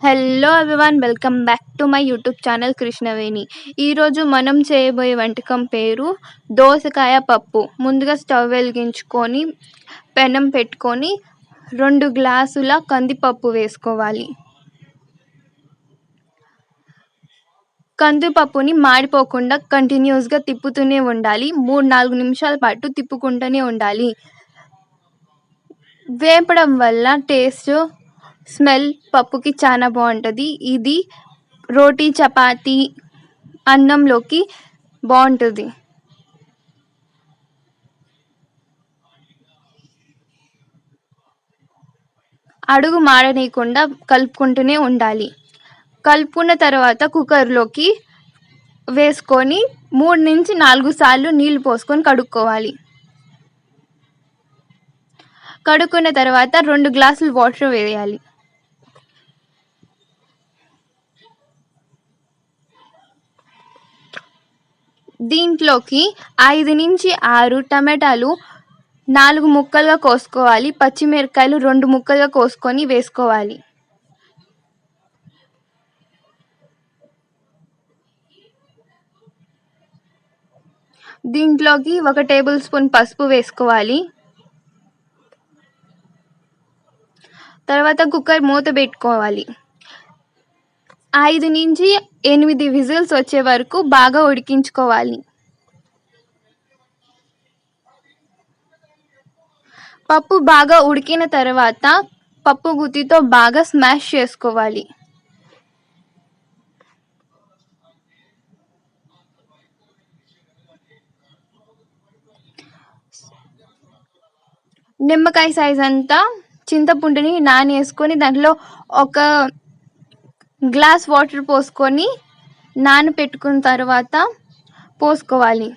Hello everyone, welcome back to my YouTube channel Krishnaveni. ఈరోజు మనం చేయబోయే వంటకం పేరు దోసకాయ పప్పు. ముందుగా స్టవ్ వెలిగించుకొని పెనం పెట్టుకొని 2 గ్లాసుల కందిపప్పు వేసుకోవాలి. కందిపప్పుని మాడిపోకుండా కంటిన్యూస్గా తిప్పుతూనే ఉండాలి. 3-4 నిమిషాల పాటు తిప్పుకుంటూనే ఉండాలి. వేపడం వల్ల టేస్ట్ స్మెల్ పప్పుకి చాలా బాగుంటుంది. ఇది రోటీ, చపాతీ, అన్నంలోకి బాగుంటుంది. అడుగు మాడనీయకుండా కలుపుకుంటూనే ఉండాలి. కలుపుకున్న తర్వాత కుక్కర్లోకి వేసుకొని 3-4 సార్లు నీళ్లు పోసుకొని కడుక్కోవాలి. కడుక్కున్న తర్వాత 2 గ్లాసులు వాటర్ వేయాలి. దీంట్లోకి 5-6 టమాటాలు 4 ముక్కలుగా కోసుకోవాలి. పచ్చిమిరపకాయలు 2 ముక్కలుగా కోసుకొని వేసుకోవాలి. దీంట్లోకి 1 టేబుల్ స్పూన్ పసుపు వేసుకోవాలి. తర్వాత కుక్కర్ మూత పెట్టుకోవాలి. 5-8 విజిల్స్ వచ్చే వరకు బాగా ఉడికించుకోవాలి. పప్పు బాగా ఉడికిన తర్వాత పప్పు గుత్తితో బాగా స్మాష్ చేసుకోవాలి. నిమ్మకాయ సైజ్ అంతా చింతపుండుని నానేసుకొని దాంట్లో 1 గ్లాస్ వాటర్ పోసుకొని నానపెట్టుకున్న తర్వాత పోసుకోవాలి.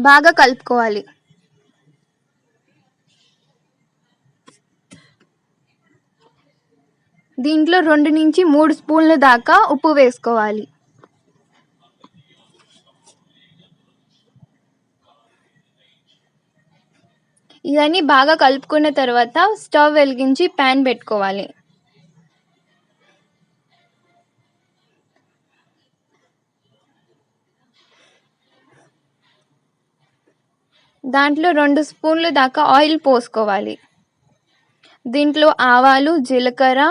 బాగా కలుపుకోవాలి. దీంట్లో 2-3 స్పూన్ల దాకా ఉప్పు వేసుకోవాలి. ఇవన్నీ బాగా కలుపుకున్న తర్వాత స్టవ్ వెలిగించి ప్యాన్ పెట్టుకోవాలి. దాంట్లో 2 స్పూన్ల దాకా ఆయిల్ పోసుకోవాలి. దీంట్లో ఆవాలు, జీలకర్ర,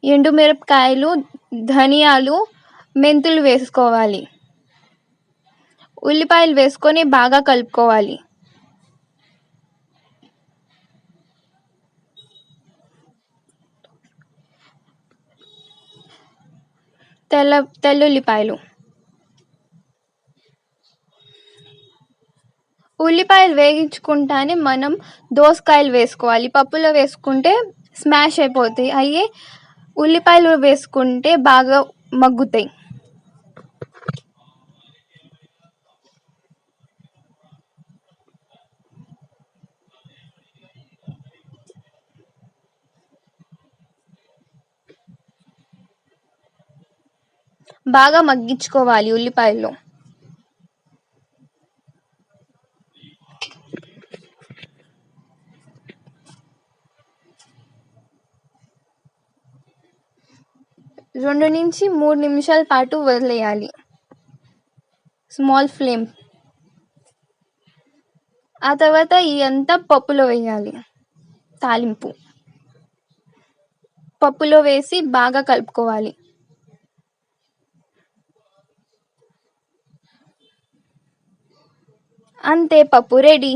ఎండుమిరపకాయలు, ధనియాలు, మెంతులు వేసుకోవాలి. ఉల్లిపాయలు వేసుకొని బాగా కలుపుకోవాలి. తెల్లుల్లిపాయలు. ఉల్లిపాయలు వేగించుకుంటానే మనం దోసకాయలు వేసుకోవాలి. పప్పులో వేసుకుంటే స్మాష్ అయిపోతాయి. అయ్యే ఉల్లిపాయలు వేసుకుంటే బాగా మగ్గుతాయి. బాగా మగ్గించుకోవాలి ఉల్లిపాయలు. రెండు నుంచి 3 నిమిషాల పాటు వదిలేయాలి, స్మాల్ ఫ్లేమ్. ఆ తర్వాత ఇదంతా పప్పులో వేయాలి. తాలింపు పప్పులో వేసి బాగా కలుపుకోవాలి. అంతే, పప్పు రెడీ.